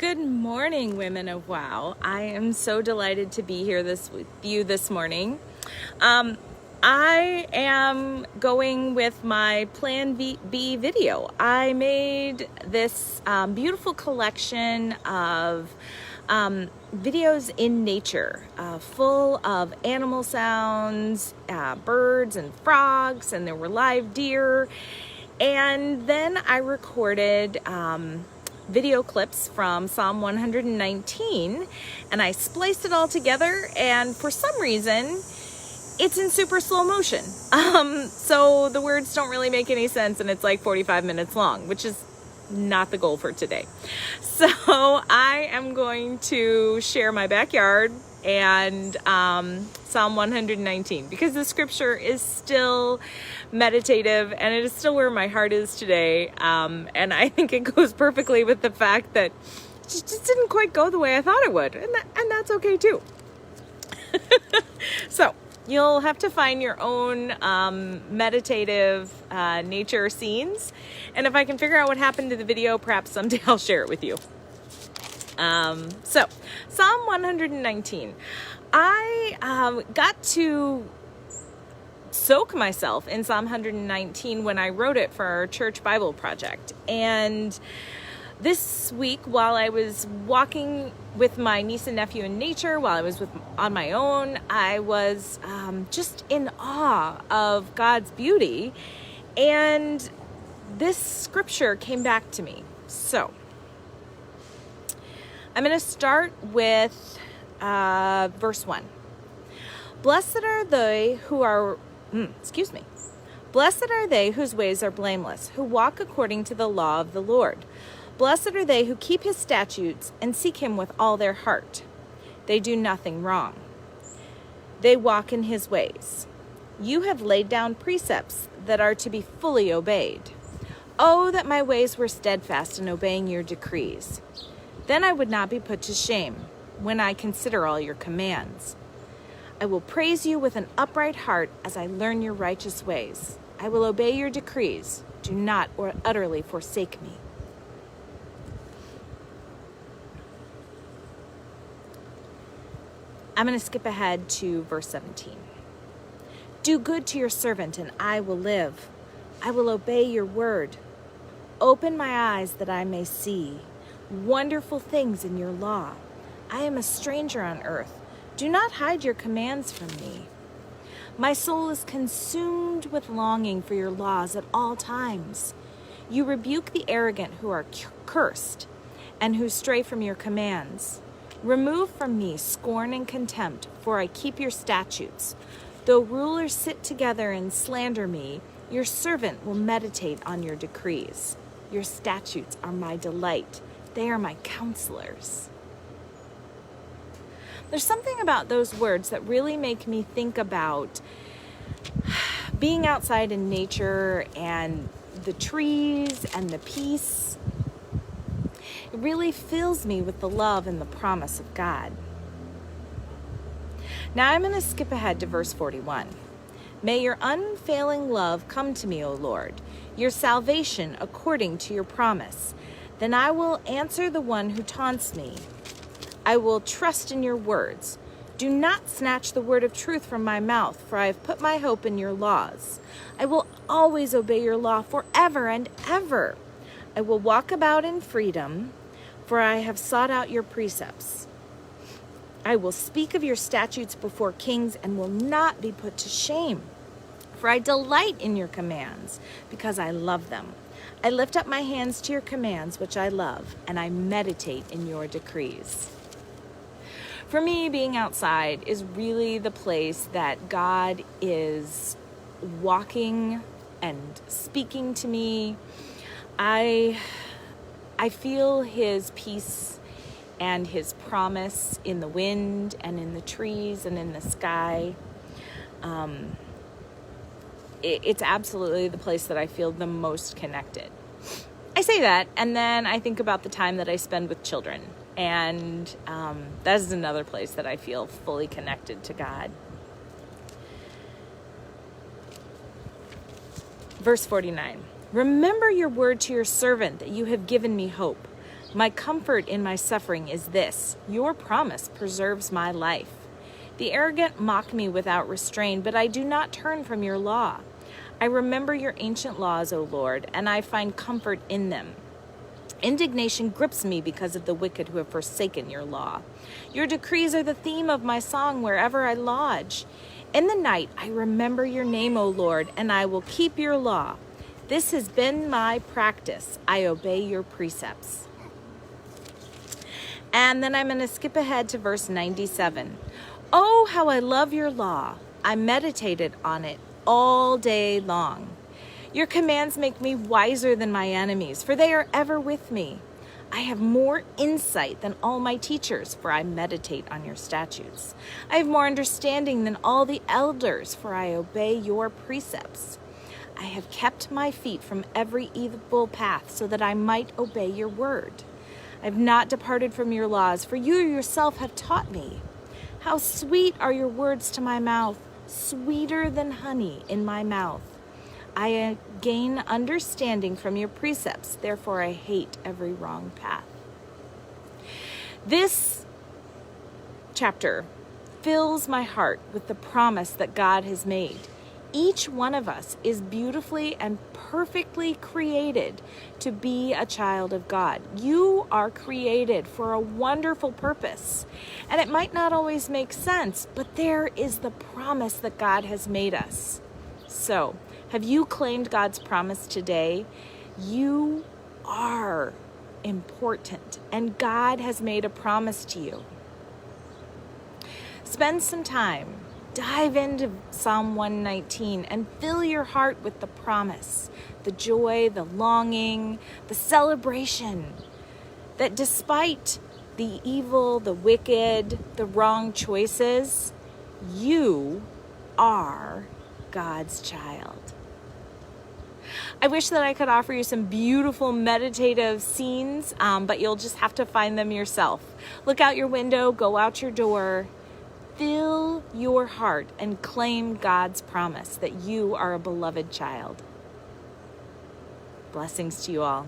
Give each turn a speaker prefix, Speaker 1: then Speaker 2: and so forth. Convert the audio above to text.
Speaker 1: Good morning, women of WOW. I am so delighted to be here with you this morning. I am going with my Plan B video. I made this beautiful collection of videos in nature, full of animal sounds, birds and frogs, and there were live deer. And then I recorded video clips from Psalm 119, and I spliced it all together, and for some reason it's in super slow motion. So the words don't really make any sense, and it's like 45 minutes long, which is not the goal for today. So I am going to share my backyard and Psalm 119 because the scripture is still meditative and it is still where my heart is today. And I think it goes perfectly with the fact that it just didn't quite go the way I thought it would. And that's okay too. So you'll have to find your own meditative nature scenes. And if I can figure out what happened to the video, perhaps someday I'll share it with you. So Psalm 119. I got to soak myself in Psalm 119 when I wrote it for our church Bible project. And this week, while I was walking with my niece and nephew in nature, while I was on my own, I was just in awe of God's beauty. And this scripture came back to me. So I'm going to start with verse 1. Blessed are they who are, Blessed are they whose ways are blameless, who walk according to the law of the Lord. Blessed are they who keep his statutes and seek him with all their heart. They do nothing wrong. They walk in his ways. You have laid down precepts that are to be fully obeyed. Oh, that my ways were steadfast in obeying your decrees. Then I would not be put to shame when I consider all your commands. I will praise you with an upright heart as I learn your righteous ways. I will obey your decrees. Do not utterly forsake me. I'm going to skip ahead to verse 17. Do good to your servant, and I will live. I will obey your word. Open my eyes that I may see wonderful things in your law. I am a stranger on earth. Do not hide your commands from me. My soul is consumed with longing for your laws at all times. You rebuke the arrogant who are cursed and who stray from your commands. Remove from me scorn and contempt, for I keep your statutes. Though rulers sit together and slander me, your servant will meditate on your decrees. Your statutes are my delight. They are my counselors. There's something about those words that really make me think about being outside in nature and the trees and the peace. It really fills me with the love and the promise of God. Now I'm going to skip ahead to verse 41. May your unfailing love come to me, O Lord, your salvation according to your promise. Then I will answer the one who taunts me. I will trust in your words. Do not snatch the word of truth from my mouth, for I have put my hope in your laws. I will always obey your law forever and ever. I will walk about in freedom, for I have sought out your precepts. I will speak of your statutes before kings and will not be put to shame, for I delight in your commands because I love them. I lift up my hands to your commands, which I love, and I meditate in your decrees. For me, being outside is really the place that God is walking and speaking to me. I feel his peace and his promise in the wind and in the trees and in the sky. It's absolutely the place that I feel the most connected. I say that, and then I think about the time that I spend with children, and that is another place that I feel fully connected to God. Verse 49. Remember your word to your servant that you have given me hope. My comfort in my suffering is this: your promise preserves my life. The arrogant mock me without restraint, but I do not turn from your law. I remember your ancient laws, O Lord, and I find comfort in them. Indignation grips me because of the wicked who have forsaken your law. Your decrees are the theme of my song wherever I lodge. In the night I remember your name, O Lord, and I will keep your law. This has been my practice. I obey your precepts. And then I'm going to skip ahead to verse 97. Oh, how I love your law. I meditated on it all day long. Your commands make me wiser than my enemies, for they are ever with me. I have more insight than all my teachers, for I meditate on your statutes. I have more understanding than all the elders, for I obey your precepts. I have kept my feet from every evil path, so that I might obey your word. I have not departed from your laws, for you yourself have taught me. How sweet are your words to my mouth, sweeter than honey in my mouth. I gain understanding from your precepts, therefore I hate every wrong path. This chapter fills my heart with the promise that God has made. Each one of us is beautifully and perfectly created to be a child of God. You are created for a wonderful purpose. And it might not always make sense, but there is the promise that God has made us. So, have you claimed God's promise today? You are important, and God has made a promise to you. Spend some time, dive into Psalm 119, and fill your heart with the promise, the joy, the longing, the celebration that despite the evil, the wicked, the wrong choices, you are God's child. I wish that I could offer you some beautiful meditative scenes, but you'll just have to find them yourself. Look out your window, go out your door, fill your heart and claim God's promise that you are a beloved child. Blessings to you all.